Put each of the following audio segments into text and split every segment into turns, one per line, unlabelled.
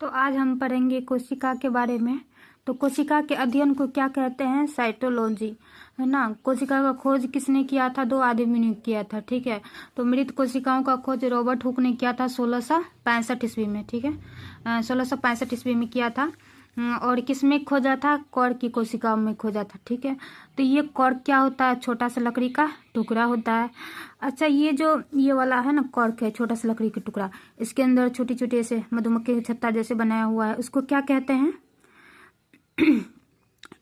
तो आज हम पढ़ेंगे कोशिका के बारे में। तो कोशिका के अध्ययन को क्या कहते हैं? साइटोलॉजी, है ना। कोशिका का खोज किसने किया था? 2 आदमी ने किया था, ठीक है। तो मृत कोशिकाओं का खोज रॉबर्ट हुक ने किया था 1665 ईस्वी में, ठीक है। 1665 ईस्वी में किया था। और किसमें खोजा था? कॉर्क की कोशिकाओं में खोजा था, ठीक है। तो ये कॉर्क क्या होता है? छोटा सा लकड़ी का टुकड़ा होता है। अच्छा, ये वाला है ना, कॉर्क है, छोटा सा लकड़ी का टुकड़ा। इसके अंदर छोटी छोटी ऐसे मधुमक्खी छत्ता जैसे बनाया हुआ है, उसको क्या कहते हैं?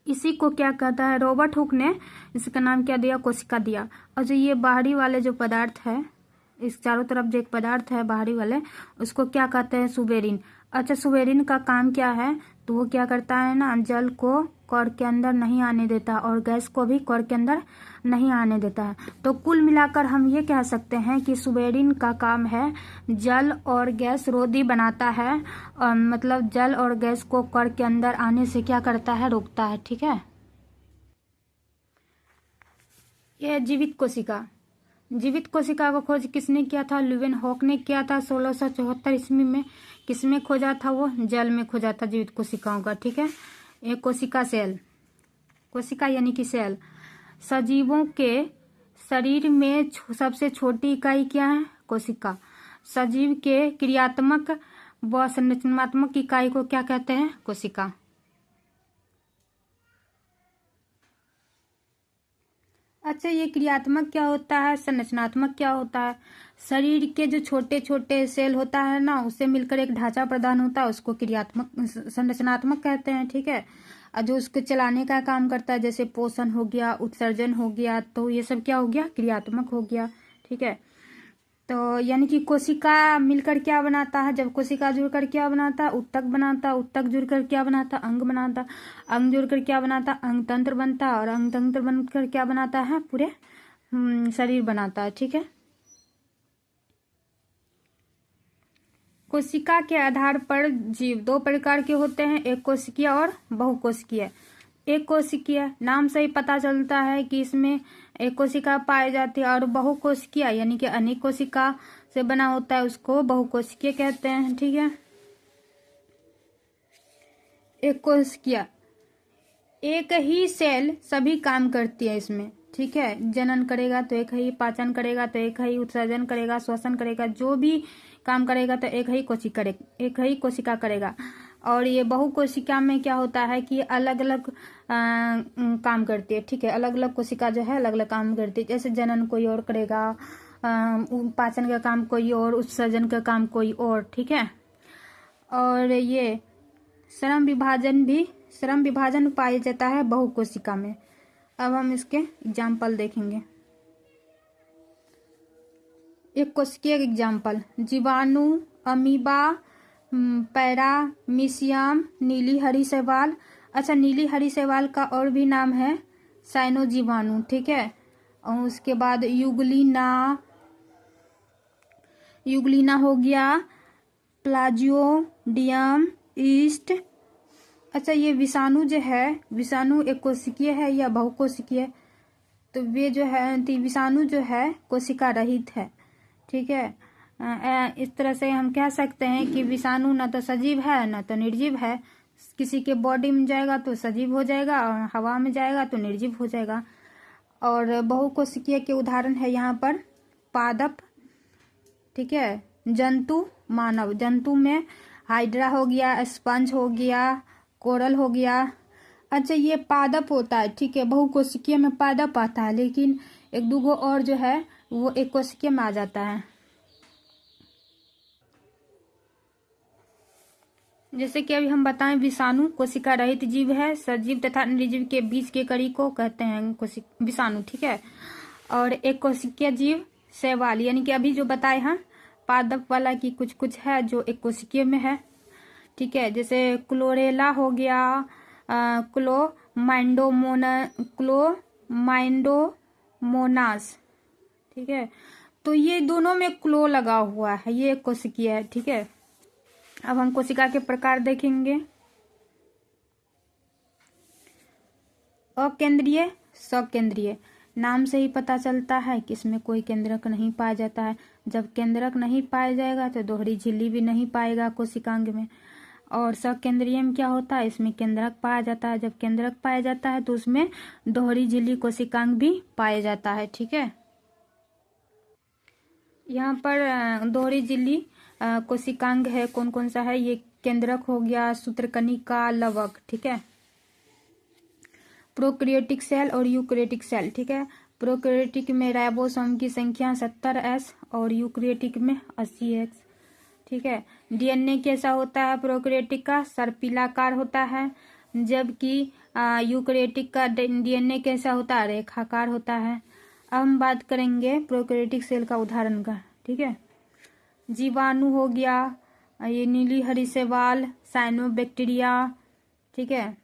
इसी को क्या कहता है? रॉबर्ट हुक ने इसका नाम क्या दिया? कोशिका दिया। और जो ये बाहरी वाले जो पदार्थ है, इस चारों तरफ जो एक पदार्थ है बाहरी वाले, उसको क्या कहते हैं? सुबेरिन। अच्छा, सुबेरिन का काम क्या है? तो वो क्या करता है ना, जल को कॉर्क के अंदर नहीं आने देता और गैस को भी कॉर्क के अंदर नहीं आने देता है। तो कुल मिलाकर हम ये कह सकते हैं कि सुबेरिन का काम है जल और गैस रोधी बनाता है, और मतलब जल और गैस को कॉर्क के अंदर आने से क्या करता है? रोकता है, ठीक है। यह जीवित कोशिका। जीवित कोशिका का खोज किसने किया था? ल्यूवेनहॉक ने किया था 1674 ईस्वी में। किसमें खोजा था? वो जल में खोजा था जीवित कोशिकाओं का, ठीक है। एक कोशिका सेल, कोशिका यानी कि सेल। सजीवों के शरीर में सबसे छोटी इकाई क्या है? कोशिका। सजीव के क्रियात्मक व संरचनात्मक इकाई को क्या कहते हैं? कोशिका। अच्छा, ये क्रियात्मक क्या होता है? संरचनात्मक क्या होता है? शरीर के जो छोटे छोटे सेल होता है ना, उससे मिलकर एक ढांचा प्रदान होता है, उसको क्रियात्मक संरचनात्मक कहते हैं, ठीक है। और जो उसको चलाने का काम करता है, जैसे पोषण हो गया, उत्सर्जन हो गया, तो ये सब क्या हो गया? क्रियात्मक हो गया, ठीक है। तो यानी कि कोशिका मिलकर क्या बनाता है? जब कोशिका जुड़कर क्या बनाता है? उत्तक बनाता। उत्तक जुड़कर क्या बनाता? अंग बनाता। अंग जुड़कर क्या बनाता? अंग तंत्र बनता। और अंग तंत्र बनकर क्या बनाता है? पूरे शरीर बनाता है, ठीक है। कोशिका के आधार पर जीव 2 प्रकार के होते हैं, एक कोशिकीय और बहुकोशिकीय। एक कोशिकीय नाम से ही पता चलता है कि इसमें एक कोशिका पाई जाती है, और बहुकोशिकीय यानी कि अनेक कोशिका से बना होता है, उसको बहुकोशिकीय कहते हैं, ठीक है। एक कोशिकीय, एक ही सेल सभी काम करती है इसमें, ठीक है। जनन करेगा तो एक ही, पाचन करेगा तो एक ही, उत्सर्जन करेगा, श्वसन करेगा, जो भी काम करेगा तो एक ही कोशिका करेगा। और ये बहुकोशिका में क्या होता है कि अलग अलग काम करती है, ठीक है। अलग अलग कोशिका जो है अलग अलग काम करती है, जैसे जनन कोई और करेगा, पाचन का काम कोई और, उत्सर्जन का काम कोई और, ठीक है। और ये श्रम विभाजन पाया जाता है बहुकोशिका में। अब हम इसके एग्जाम्पल देखेंगे। एक कोशिकीय एग्जाम्पल, जीवाणु, अमीबा, पैरामीशियम, नीली हरी शैवाल। अच्छा, नीली हरी शैवाल का और भी नाम है साइनोजीवाणु, ठीक है। और उसके बाद युगलिना हो गया, प्लाजियोडियम, ईस्ट। अच्छा, ये विषाणु जो है, विषाणु एक कोशिकीय है या बहुकोशिकीय? तो वे जो है, विषाणु जो है कोशिका रहित है, ठीक है। इस तरह से हम कह सकते हैं कि विषाणु न तो सजीव है न तो निर्जीव है। किसी के बॉडी में जाएगा तो सजीव हो जाएगा, और हवा में जाएगा तो निर्जीव हो जाएगा। और बहुकोशिकीय के उदाहरण है यहाँ पर पादप, ठीक है, जंतु, मानव। जंतु में हाइड्रा हो गया, स्पंज हो गया, कोरल हो गया। अच्छा, ये पादप होता है, ठीक है। बहुकोशिकीय में पादप आता है, लेकिन एक दूगो और जो है वो एक कोशिकीय में आ जाता है। जैसे कि अभी हम बताएं, विषाणु कोशिका रहित जीव है, सजीव तथा निर्जीव के बीच के कड़ी को कहते हैं विषाणु, ठीक है। और एक कोशिकीय जीव शैवाल, यानी कि अभी जो बताए हैं पादप वाला की कुछ कुछ है जो एक कोशिकीय में है, ठीक है। जैसे क्लोरेला हो गया, क्लोमाइंडोमोनास, ठीक है। तो ये दोनों में क्लो लगा हुआ है, ये एक कोशिकीय है, ठीक है। अब हम कोशिका के प्रकार देखेंगे। अकेंद्रीय, सकेंद्रीय। नाम से ही पता चलता है कि इसमें कोई केंद्रक नहीं पाया जाता है। जब केंद्रक नहीं पाया जाएगा तो दोहरी झिल्ली भी नहीं पाएगा कोशिकांग में। और सकेंद्रीय में क्या होता है, इसमें केंद्रक पाया जाता है। जब केंद्रक पाया जाता है तो उसमें दोहरी झिल्ली कोशिकांग भी पाया जाता है। ठीक है, यहाँ पर दोहरी झिल्ली कोशिकांग है, कौन कौन सा है, ये केंद्रक हो गया, सूत्रकणिका, लवक। ठीक है, प्रोकैरियोटिक सेल और यूकैरियोटिक सेल। ठीक है, प्रोकैरियोटिक में राइबोसोम की संख्या 70S और यूकैरियोटिक में 80X। ठीक है, डीएनए कैसा होता है, प्रोकैरियोटिक का सर्पिलाकार होता है, जबकि यूकैरियोटिक का डीएनए कैसा होता है, रेखाकार होता है। अब हम बात करेंगे प्रोकैरियोटिक सेल का उदाहरण का। ठीक है, जीवाणु हो गया, ये नीली हरी शैवाल, साइनोबैक्टीरिया। ठीक है,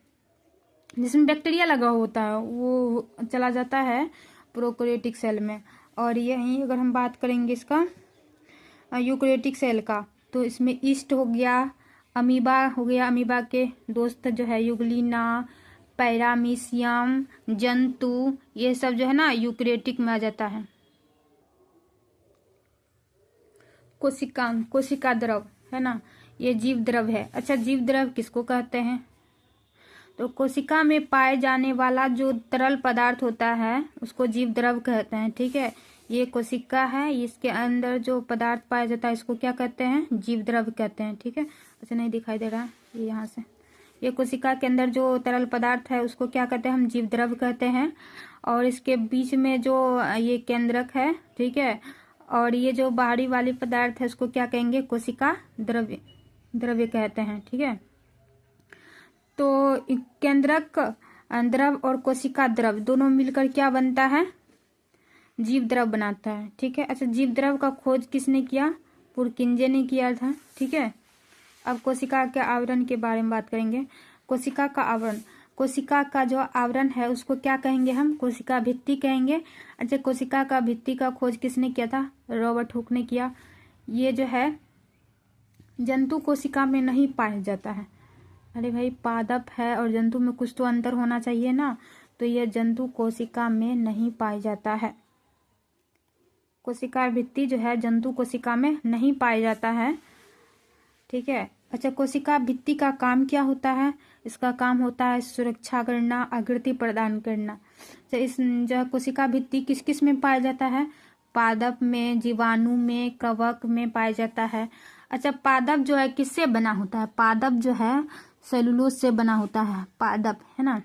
जिसमें बैक्टीरिया लगा होता है वो चला जाता है प्रोकैरियोटिक सेल में। और यही अगर हम बात करेंगे इसका यूकैरियोटिक सेल का, तो इसमें ईस्ट हो गया, अमीबा हो गया, अमीबा के दोस्त जो है यूग्लिना, पैरामीशियम, जंतु, ये सब जो है ना यूकैरियोटिक में आ जाता है। कोशिकांग, कोशिका द्रव है ना, ये जीव द्रव है। अच्छा, जीव द्रव किसको कहते हैं, तो कोशिका में पाए जाने वाला जो तरल पदार्थ होता है उसको जीव द्रव कहते हैं। ठीक है, ये कोशिका है, इसके अंदर जो पदार्थ पाया जाता है इसको क्या कहते हैं, जीव द्रव कहते हैं। ठीक है, अच्छा नहीं दिखाई दे रहा है ये यहाँ से, ये कोशिका के अंदर जो तरल पदार्थ है उसको क्या कहते हैं, हम जीव द्रव कहते हैं। और इसके बीच में जो ये केंद्रक है, ठीक है, और ये जो बाहरी वाली पदार्थ है उसको क्या कहेंगे, कोशिका द्रव्य, द्रव्य कहते हैं। ठीक है, तो केंद्रक द्रव और कोशिका द्रव दोनों मिलकर क्या बनता है, जीव द्रव बनाता है। ठीक है, अच्छा, जीव द्रव का खोज किसने किया, पुरकिंजे ने किया था। ठीक है, अब कोशिका के आवरण के बारे में बात करेंगे। कोशिका का आवरण, कोशिका का जो आवरण है उसको क्या कहेंगे हम, कोशिका भित्ति कहेंगे। अच्छा, कोशिका का भित्ति का खोज किसने किया था, रॉबर्ट हुक ने किया। ये जो है जंतु कोशिका में नहीं पाया जाता है। अरे भाई, पादप है और जंतु में कुछ तो अंतर होना चाहिए ना, तो यह जंतु कोशिका में नहीं पाया जाता है। कोशिका भित्ति जो है जंतु कोशिका में नहीं पाया जाता है। ठीक है, अच्छा, कोशिका भित्ति का काम क्या होता है, इसका काम होता है सुरक्षा करना, आकृति प्रदान करना। तो इस जो कोशिका भित्ति किस किस में पाया जाता है, पादप में, जीवाणु में, कवक में पाया जाता है। अच्छा, पादप जो है किससे बना होता है, पादप जो है सेलुलोज से बना होता है, पादप है ना,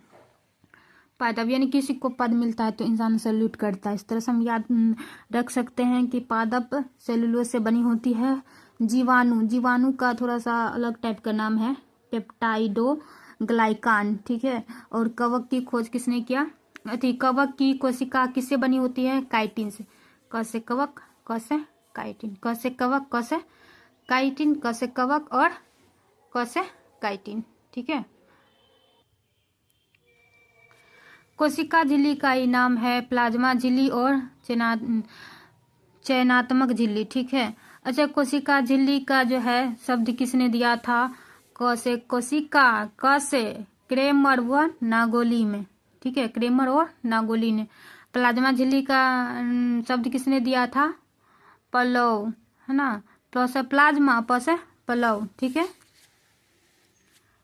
पादप यानी किसी को पद मिलता है तो इंसान सैल्यूट करता है, इस तरह से हम याद रख सकते हैं कि पादप सेलुलोज से बनी होती है। जीवाणु, जीवाणु का थोड़ा सा अलग टाइप का नाम है पेप्टाइडो ग्लाइकान। ठीक है, और कवक की खोज किसने किया, कवक की कोशिका किससे बनी होती है, काइटिन से। कैसे कवक, कैसे काइटिन, कैसे कवक, कैसे काइटिन, कैसे कवक और कैसे काइटिन। ठीक है, कोशिका झिल्ली का ही नाम है प्लाज्मा झिल्ली और चयनात्मक झिल्ली। ठीक है, अच्छा, कोशिका झिल्ली का जो है शब्द किसने दिया था, कैसे कोशिका, कैसे क्रेमर व नागोली में। ठीक है, क्रेमर और नागोली ने। प्लाज्मा झिल्ली का शब्द किसने दिया था, पलव, है ना, प्लस प्लाज्मा प्लस पलव। ठीक है,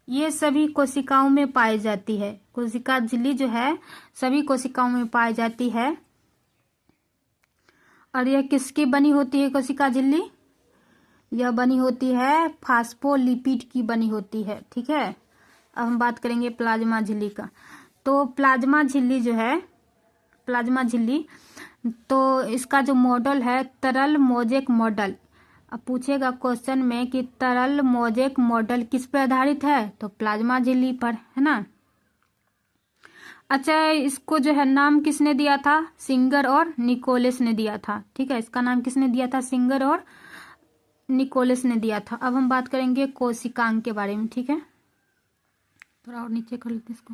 ये सभी कोशिकाओं में पाई जाती है। कोशिका झिल्ली जो है सभी कोशिकाओं में पाई जाती है। और यह किसकी बनी होती है कोशिका झिल्ली, यह बनी होती है फास्फोलिपिड की बनी होती है। ठीक है, अब हम बात करेंगे प्लाज्मा झिल्ली का। तो प्लाज्मा झिल्ली जो है, प्लाज्मा झिल्ली, तो इसका जो मॉडल है तरल मोजेक मॉडल। अब पूछेगा क्वेश्चन में कि तरल मोजेक मॉडल किस पर आधारित है, तो प्लाज्मा झिल्ली पर, है ना। अच्छा, इसको जो है नाम किसने दिया था, सिंगर और निकोलस ने दिया था। ठीक है, इसका नाम किसने दिया था, सिंगर और निकोलस ने दिया था। अब हम बात करेंगे कोशिकांग के बारे में। ठीक है, थोड़ा और नीचे कर लेते इसको।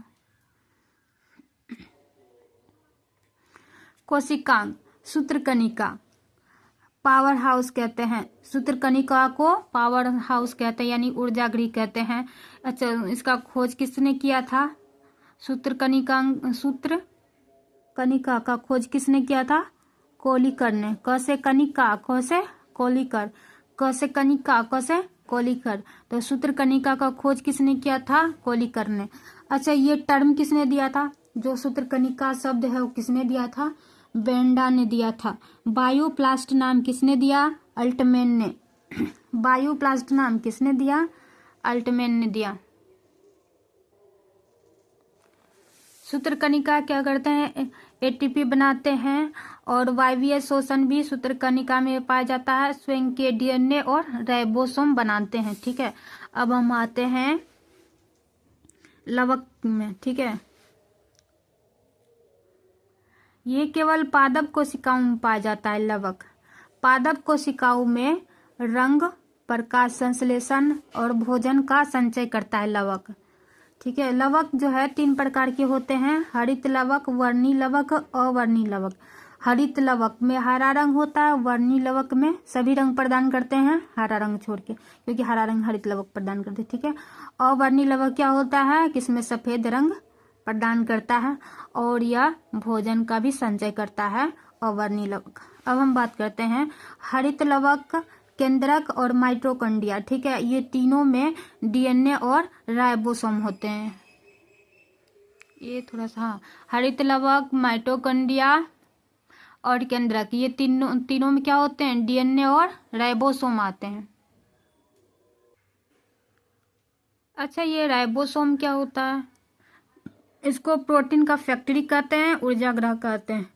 कोशिकांग, सूत्रकणिका, पावर हाउस कहते हैं, सूत्रकणिका को पावर हाउस कहते हैं यानी ऊर्जा गृह कहते हैं। अच्छा, इसका खोज किसने किया था, सूत्रकणिका का खोज किसने किया था, कोलिकर ने। कैसे कणिका, कैसे कोलिकर, कैसे कणिका, कैसे कोलिकर। तो सूत्रकनिका का खोज किसने किया था? कोलिकर ने। अच्छा, ये टर्म किसने दिया था? जो सूत्रकनिका शब्द है वो किसने दिया था? बेंडा ने दिया था। बायोप्लास्ट नाम किसने दिया? अल्टमैन ने। बायोप्लास्ट नाम किसने दिया? अल्टमैन ने दिया। सूत्रकनिका क्या करते हैं? एटीपी बनाते हैं और वायवीय शोषण भी सूत्रकनिका में पाया जाता है। स्वयं के डीएनए और राइबोसोम बनाते हैं। ठीक है, अब हम आते हैं लवक में। ठीक है, ये केवल पादप कोशिकाओं में पाया जाता है लवक। पादप कोशिकाओं में रंग, प्रकाश संश्लेषण और भोजन का संचय करता है लवक। ठीक है, लवक जो है 3 प्रकार के होते हैं: हरित लवक, वर्णी लवक, अवर्णी लवक। हरित लवक में हरा रंग होता है, वर्णी लवक में सभी रंग प्रदान करते हैं हरा रंग छोड़ के, क्योंकि हरा रंग हरित लवक प्रदान करते हैं। ठीक है, अवर्णी लवक क्या होता है? किसमें सफेद रंग प्रदान करता है और यह भोजन का भी संचय करता है, अवर्णी लवक। अब हम बात करते हैं हरित लवक, केंद्रक और माइटोकॉन्ड्रिया। ठीक है, ये तीनों में डीएनए और राइबोसोम होते हैं। ये थोड़ा सा, हाँ, हरित लवक, माइटोकॉन्ड्रिया और केंद्रक, ये तीनों में क्या होते हैं? डीएनए और राइबोसोम आते हैं। अच्छा, ये राइबोसोम क्या होता है? इसको प्रोटीन का फैक्ट्री कहते हैं, ऊर्जा ग्रह कहते हैं।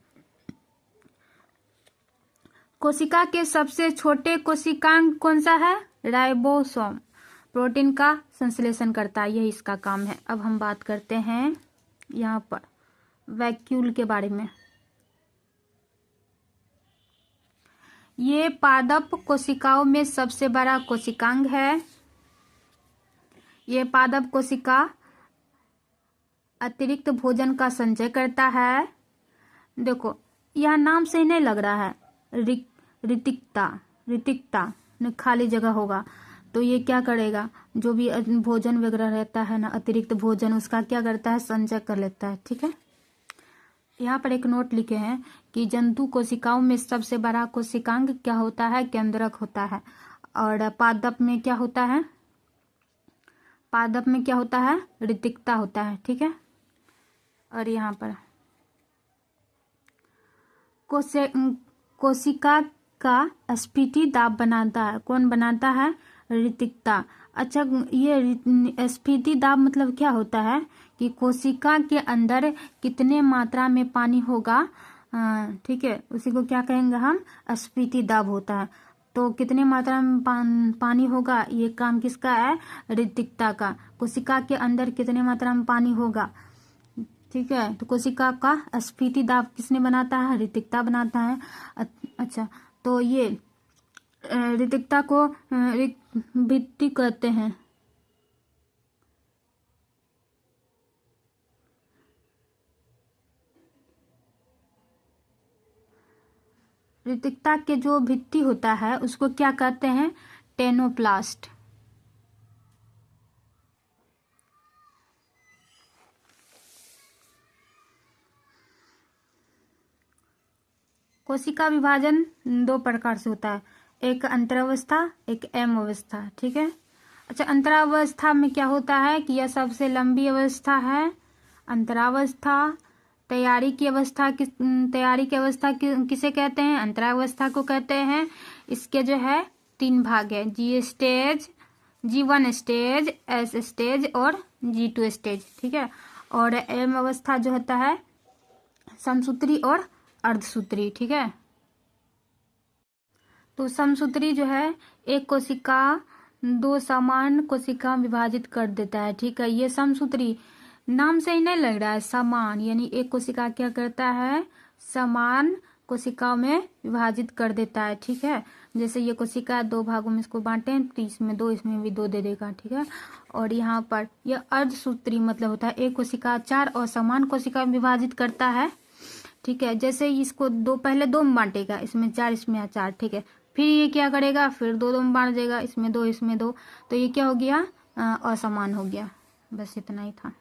कोशिका के सबसे छोटे कोशिकांग कौन सा है? राइबोसोम। प्रोटीन का संश्लेषण करता है, यही इसका काम है। अब हम बात करते हैं यहाँ पर वैक्यूल के बारे में। ये पादप कोशिकाओं में सबसे बड़ा कोशिकांग है। ये पादप कोशिका अतिरिक्त भोजन का संचय करता है। देखो, यह नाम से ही नहीं लग रहा है, रितिकता खाली जगह होगा तो ये क्या करेगा? जो भी भोजन वगैरह रहता है ना, अतिरिक्त भोजन, उसका क्या करता है? संचय कर लेता है। ठीक है, यहाँ पर एक नोट लिखे हैं कि जंतु कोशिकाओं में सबसे बड़ा कोशिकांग क्या होता है? केंद्रक होता है। और पादप में क्या होता है? पादप में क्या होता है? रितिकता होता है। ठीक है, और यहाँ पर कोशिका का स्फीति दाब बनाता है। कौन बनाता है? रितिकता। अच्छा, ये स्फीति दाब मतलब क्या होता है? कि कोशिका के अंदर कितने मात्रा में पानी होगा, ठीक है, उसी को क्या कहेंगे हम? स्फीति दाब होता है। तो कितने मात्रा में पानी होगा, ये काम किसका है? रितिकता का। कोशिका के अंदर कितने मात्रा में पानी होगा, ठीक है, तो कोशिका का स्फीति दाब किसने बनाता है? रितिकता बनाता है। अच्छा, तो ये रितिकता को भित्ति कहते हैं। रितिकता के जो भित्ति होता है उसको क्या कहते हैं? टेनोप्लास्ट। कोशिका विभाजन 2 प्रकार से होता है, एक अंतरावस्था, एक एम अवस्था। ठीक है, अच्छा, अंतरावस्था में क्या होता है कि यह सबसे लंबी अवस्था है। अंतरावस्था तैयारी की अवस्था किसे कहते हैं? अंतरावस्था को कहते हैं। इसके जो है 3 भाग है: G1 स्टेज, S स्टेज और G2 स्टेज। ठीक है, और एम अवस्था जो होता है समसूत्री और अर्धसूत्री। ठीक है, तो समसूत्री जो है एक कोशिका 2 समान कोशिका विभाजित कर देता है। ठीक है, ये समसूत्री नाम से ही नहीं लग रहा है, समान, यानी एक कोशिका क्या करता है? समान कोशिकाओं में विभाजित कर देता है। ठीक है, जैसे ये कोशिका 2 भागों में इसको बांटे तो इसमें 2, इसमें भी 2 दे देगा। ठीक है, और यहाँ पर यह अर्धसूत्री मतलब होता है एक कोशिका 4 असमान कोशिका में विभाजित करता है। ठीक है, जैसे इसको पहले 2 में बांटेगा, इसमें 4, इसमें 4। ठीक है, फिर ये क्या करेगा? फिर 2 में बांट देगा, इसमें 2, इसमें 2, तो ये क्या हो गया? असमान हो गया। बस इतना ही था।